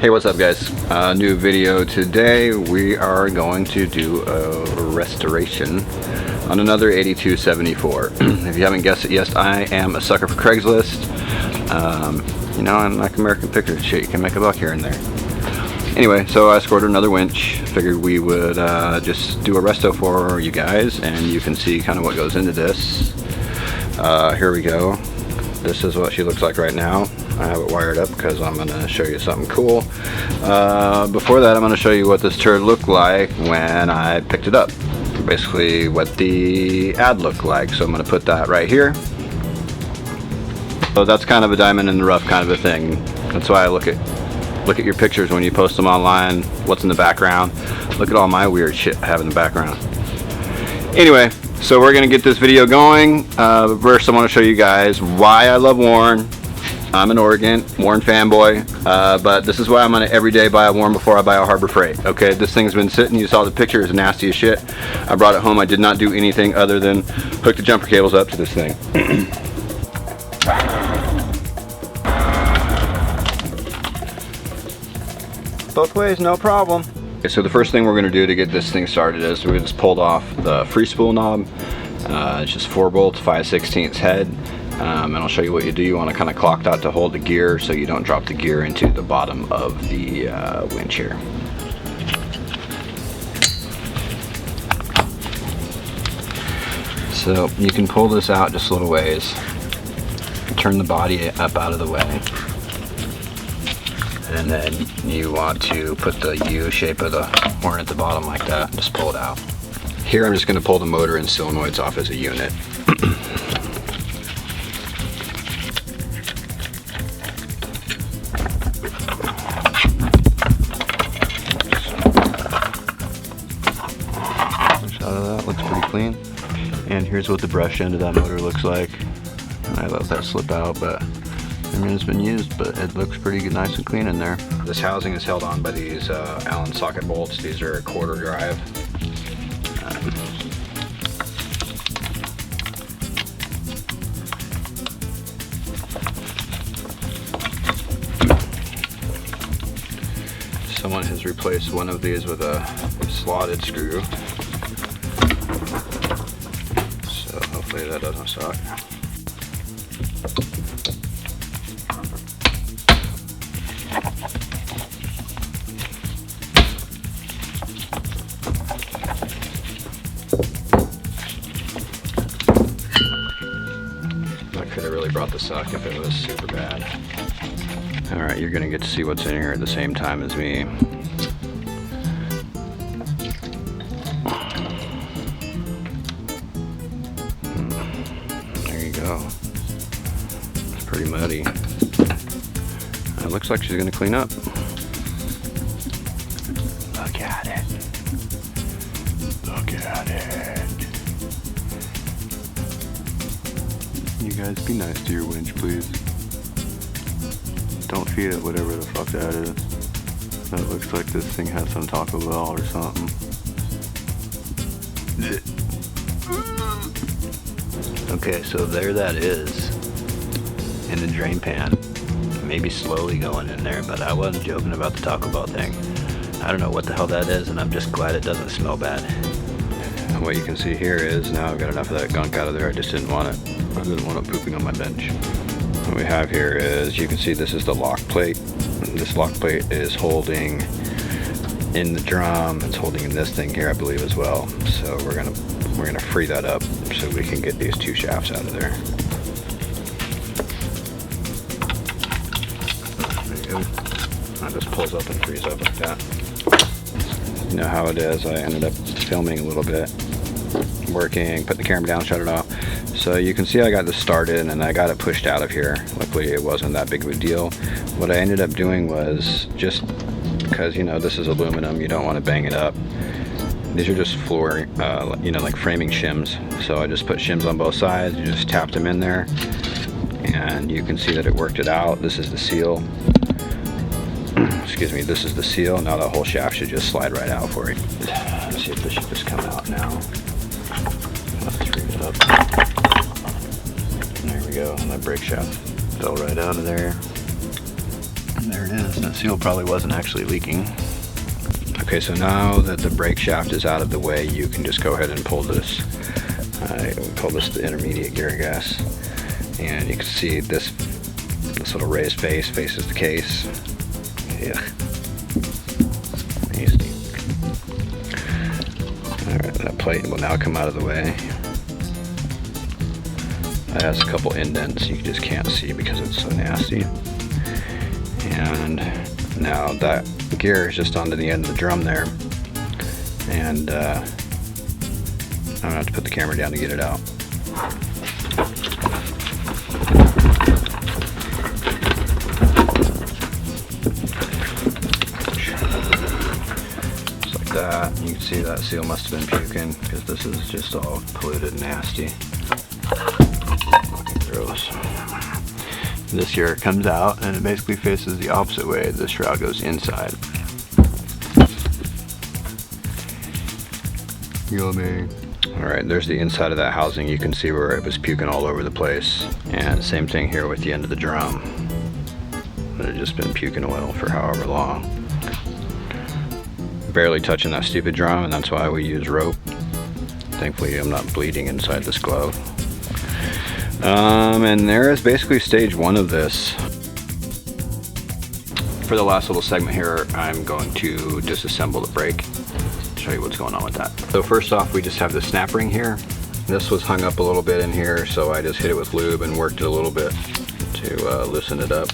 Hey, what's up guys? New video today. We are going to do a restoration on another 8274. If you haven't guessed it yet, I am a sucker for Craigslist. You know, I'm like American Picker shit, you can make a buck here and there. Anyway, so I scored another winch. Figured we would just do a resto for you guys, and you can see kind of what goes into this. Here we go. This is what she looks like right now. I have it wired up because I'm going to show you something cool. Before that, I'm going to show you what this turd looked like when I picked it up. Basically what the ad looked like. So I'm going to put that right here. So that's kind of a diamond in the rough kind of a thing. That's why I look at your pictures when you post them online. What's in the background? Look at all my weird shit I have in the background. Anyway, so we're going to get this video going. First I want to show you guys why I love Warren. I'm an Warren fanboy, but this is why I'm gonna every day buy a Warren before I buy a Harbor Freight. Okay, this thing's been sitting, you saw the picture, it's nasty as shit. I brought it home, I did not do anything other than hook the jumper cables up to this thing. Both ways, no problem. Okay, so the first thing we're gonna do to get this thing started is we just pulled off the free spool knob. It's just 4 bolts, 5/16 head. And I'll show you what you do. You want to kind of clock that to hold the gear so you don't drop the gear into the bottom of the winch here. So you can pull this out just a little ways, turn the body up out of the way, and then you want to put the U shape of the horn at the bottom like that, just pull it out. Here I'm just going to pull the motor and solenoids off as a unit. Out of that, looks pretty clean. And here's what the brush end of that motor looks like. I let that slip out, but I mean it's been used, but it looks pretty good, nice and clean in there. This housing is held on by these Allen socket bolts. These are a quarter drive. Someone has replaced one of these with a slotted screw. So hopefully that doesn't suck. That could have really brought the suck if it was super bad. Alright, you're gonna get to see what's in here at the same time as me. There you go. It's pretty muddy. It looks like she's gonna clean up. Look at it. Look at it. You guys be nice to your winch, please. Don't feed it whatever the fuck that is. That looks like this thing has some Taco Bell or something. Okay, so there that is in the drain pan. Maybe slowly going in there, but I wasn't joking about the Taco Bell thing. I don't know what the hell that is, and I'm just glad it doesn't smell bad. And what you can see here is now I've got enough of that gunk out of there. I just didn't want it. I didn't want it pooping on my bench. What we have here is, you can see this is the lock plate. This lock plate is holding in the drum. It's holding in this thing here, I believe, as well. So we're gonna free that up so we can get these two shafts out of there. There you go. That just pulls up and frees up like that. You know how it is. I ended up filming a little bit, working, put the camera down, shut it off. So you can see I got this started and I got it pushed out of here. Luckily it wasn't that big of a deal. What I ended up doing was, just because you know this is aluminum, you don't want to bang it up. These are just floor, you know, like framing shims. So I just put shims on both sides, you just tapped them in there, and you can see that it worked it out. This is the seal. Excuse me, this is the seal. Now that whole shaft should just slide right out for you. Let's see if this should just come out now. Let's free it up. There we go, and that brake shaft fell right out of there. There it is. That seal probably wasn't actually leaking. Okay, so now that the brake shaft is out of the way, you can just go ahead and pull this. We call this the intermediate gear gas. And you can see this little raised face faces the case. Yeah. Nasty. Alright, that plate will now come out of the way. It has a couple indents you just can't see because it's so nasty. And now that gear is just onto the end of the drum there. And I'm gonna have to put the camera down to get it out. Just like that. You can see that seal must have been puking because this is just all polluted and nasty. Gross. This gear comes out and it basically faces the opposite way. The shroud goes inside. Yummy. Alright, there's the inside of that housing. You can see where it was puking all over the place. And same thing here with the end of the drum. It had just been puking oil for however long. Barely touching that stupid drum, and that's why we use rope. Thankfully I'm not bleeding inside this glove. And there is basically stage one of this. For the last little segment here, I'm going to disassemble the brake. Show you what's going on with that. So first off, we just have the snap ring here. This was hung up a little bit in here, so I just hit it with lube and worked it a little bit to loosen it up.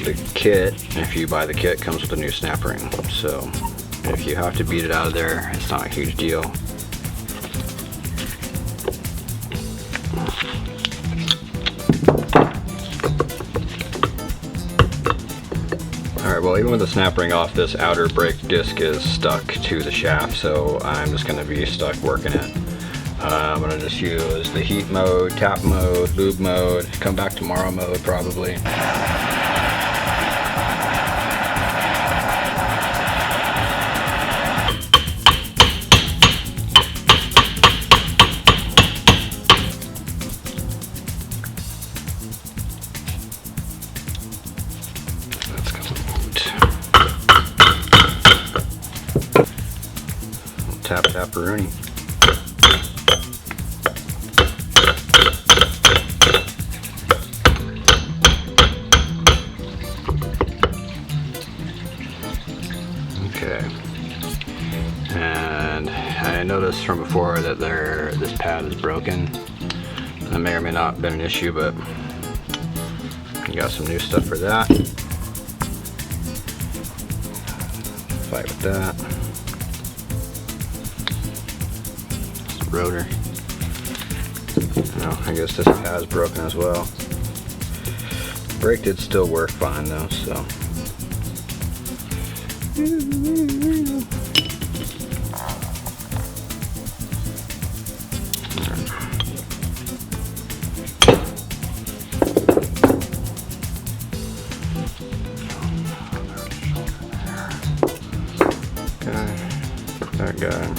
The kit, if you buy the kit, comes with a new snap ring. So if you have to beat it out of there, it's not a huge deal. Alright, well, even with the snap ring off, this outer brake disc is stuck to the shaft, so I'm just going to be stuck working it. I'm going to just use the heat mode, tap mode, lube mode, come back tomorrow mode probably. Tap Rooney. Okay. And I noticed from before that this pad is broken. That may or may not have been an issue, but you got some new stuff for that. Fight with that. Rotor. No, I guess this pad is broken as well. The brake did still work fine though, so. Okay, that guy.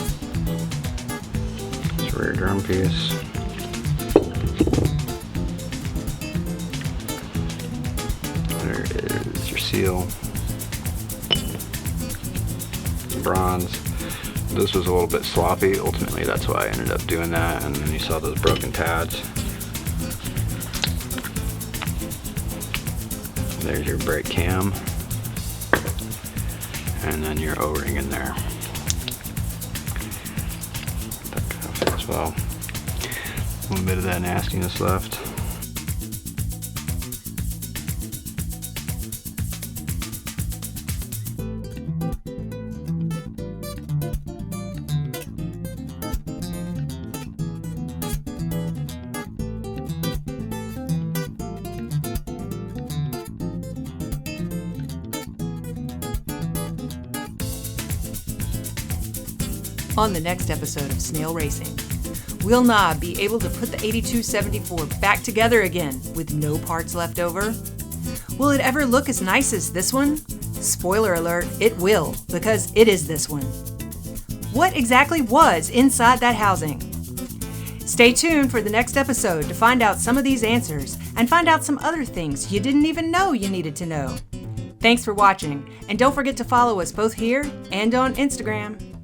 Rear drum piece. There is your seal. Bronze. This was a little bit sloppy. Ultimately, that's why I ended up doing that. And then you saw those broken pads. There's your brake cam. And then your O-ring in there. Well, a little bit of that nastiness left. On the next episode of Snale Racing, will Gnob be able to put the 8274 back together again with no parts left over? Will it ever look as nice as this one? Spoiler alert, it will, because it is this one. What exactly was inside that housing? Stay tuned for the next episode to find out some of these answers and find out some other things you didn't even know you needed to know. Thanks for watching, and don't forget to follow us both here and on Instagram.